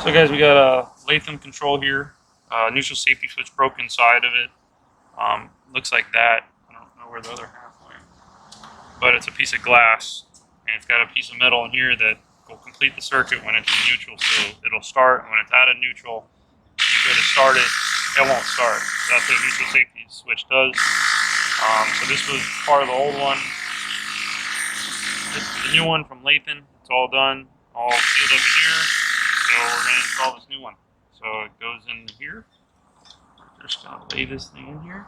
So guys, we got a Latham control here. Neutral safety switch broke inside of it. Looks like that. I don't know where the other half went. But it's a piece of glass, and it's got a piece of metal in here that will complete the circuit when it's in neutral. So it'll start, and when it's out of neutral, you go to start it, it won't start. That's what a neutral safety switch does. So this was part of the old one. This is the new one from Latham. It's all done, all sealed up in here. So we're going to install this new one. So it goes in here. We're just going to lay this thing in here.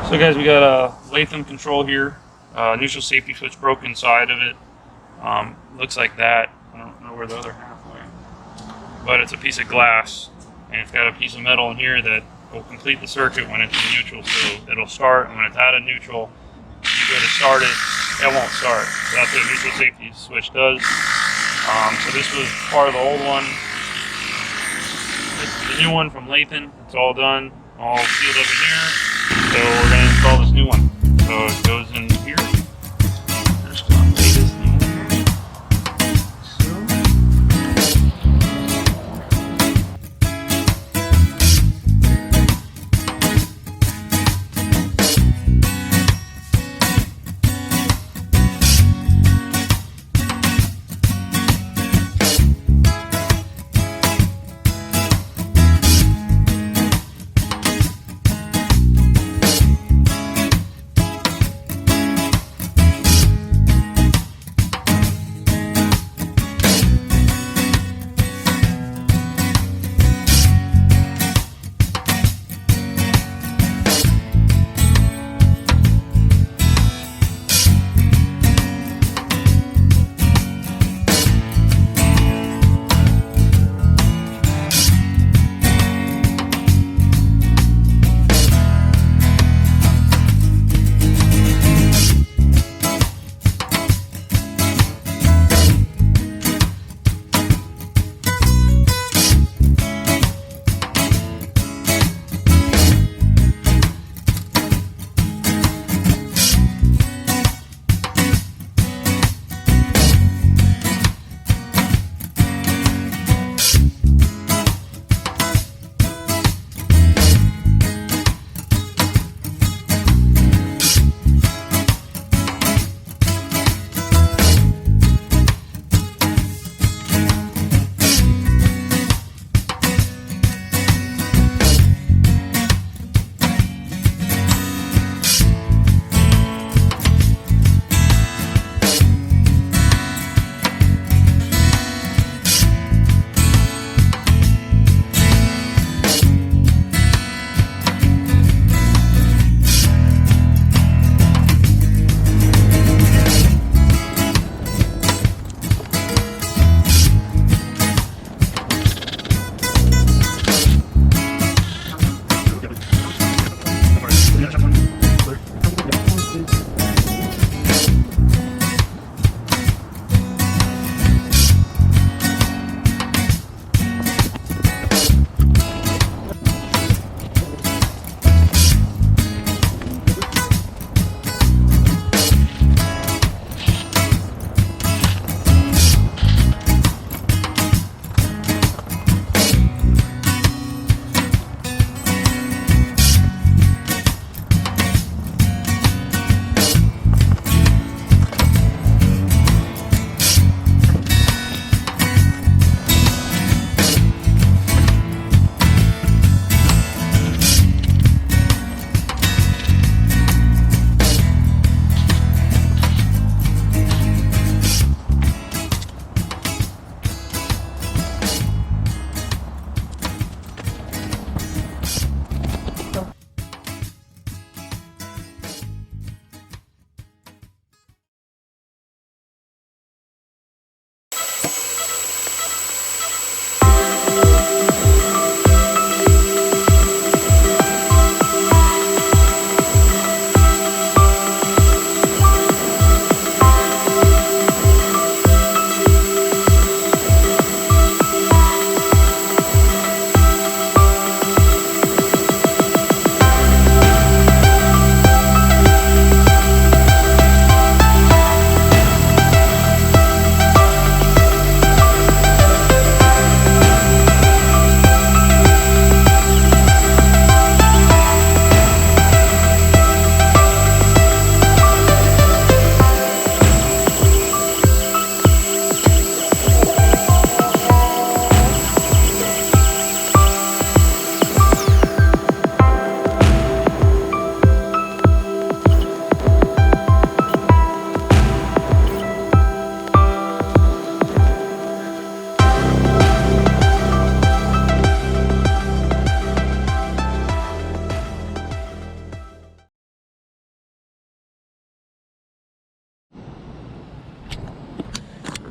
So guys, we got a Latham control here. Neutral safety switch broke inside of it. Looks like that. I don't know where the other half went. But it's a piece of glass, and it's got a piece of metal in here that will complete the circuit when it's in neutral. So it'll start, and when it's out of neutral, you go to start it, it won't start. So that's what a neutral safety switch does. So this was part of the old one. This is the new one from Latham. It's all done, all sealed up in here. So we're going to install this new one. So it goes in here. Just going to lay this thing in here.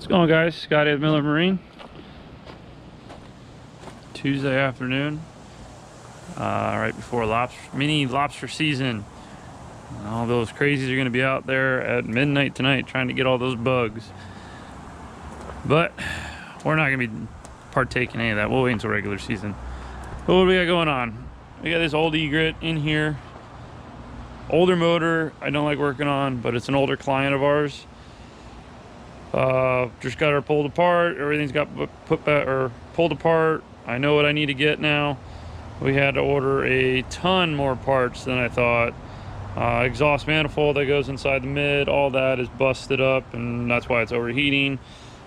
What's going on, guys? Scott at Miller Marine. Tuesday afternoon, right before mini lobster season. All those crazies are going to be out there at midnight tonight trying to get all those bugs. But we're not going to be partaking any of that. We'll wait until regular season. But what do we got going on? We got this old egret in here. Older motor I don't like working on, but it's an older client of ours. Just got her pulled apart. Everything's got put back or pulled apart. I know what I need to get now. We had to order a ton more parts than I thought. Exhaust manifold that goes inside the mid, all that is busted up, and that's why it's overheating.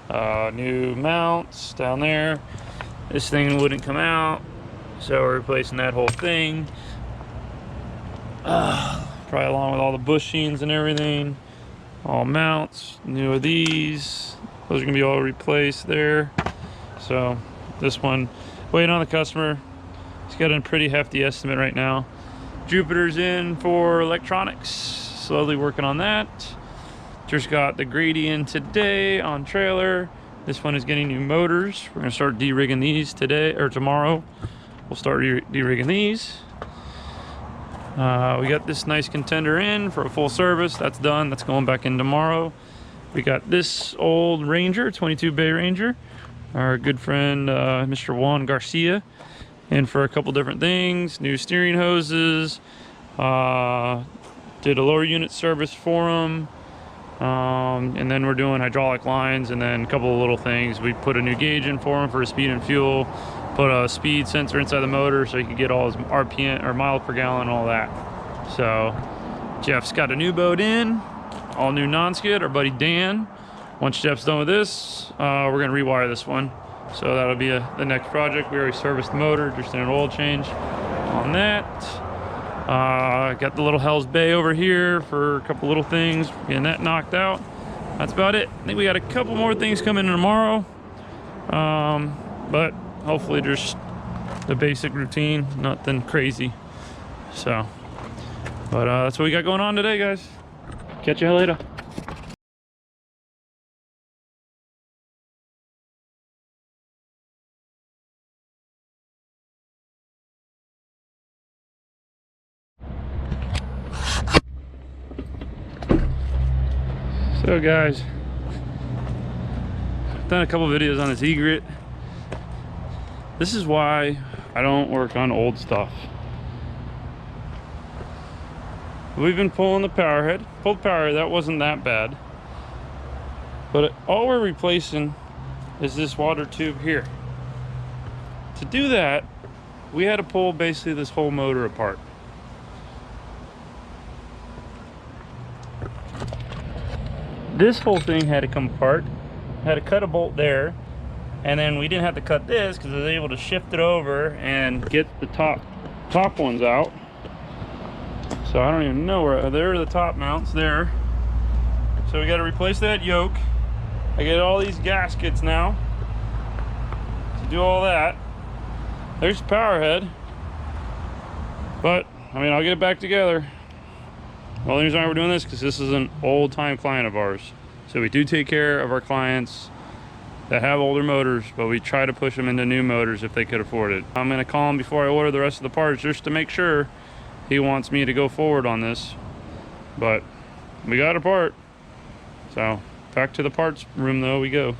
New mounts down there. This thing wouldn't come out, so we're replacing that whole thing. Probably along with all the bushings and everything. All mounts, new of these. Those are gonna be all replaced there. So this one, waiting on the customer. He's got a pretty hefty estimate right now. Jupiter's in for electronics, slowly working on that. Just got the Grady in today on trailer. This one is getting new motors. We're gonna start de-rigging these today or tomorrow. We'll start de-rigging these. We got this nice contender in for a full service. That's done. That's going back in tomorrow. We got this old Ranger, 22 Bay Ranger. Our good friend, Mr. Juan Garcia, in for a couple different things. New steering hoses. Did a lower unit service for him. And then we're doing hydraulic lines and then a couple of little things. We put a new gauge in for him for his speed and fuel. Put a speed sensor inside the motor so he could get all his RPM or miles per gallon and all that. So Jeff's got a new boat in, all new non-skid. Our buddy Dan, once Jeff's done with this, we're gonna rewire this one. So that'll be the next project. We already serviced the motor, just an oil change on that. Got the little Hell's Bay over here for a couple little things, getting that knocked out. That's about it. I think we got a couple more things coming in tomorrow. But hopefully just the basic routine, nothing crazy. So, but that's what we got going on today, guys. Catch you later. So guys, I've done a couple videos on this egret. This is why I don't work on old stuff. We've been pulling the power head. Pulled power head, that wasn't that bad. But all we're replacing is this water tube here. To do that, we had to pull basically this whole motor apart. This whole thing had to come apart. Had to cut a bolt there. And then we didn't have to cut this because I was able to shift it over and get the top ones out. So I don't even know where, there are the top mounts there. So we got to replace that yoke. I get all these gaskets now to do all that. There's the power head. But, I mean, I'll get it back together. Well, the reason why we're doing this because this is an old time client of ours. So we do take care of our clients that have older motors, but we try to push them into new motors if they could afford it. I'm gonna call him before I order the rest of the parts just to make sure he wants me to go forward on this. But we got a part. So back to the parts room though we go.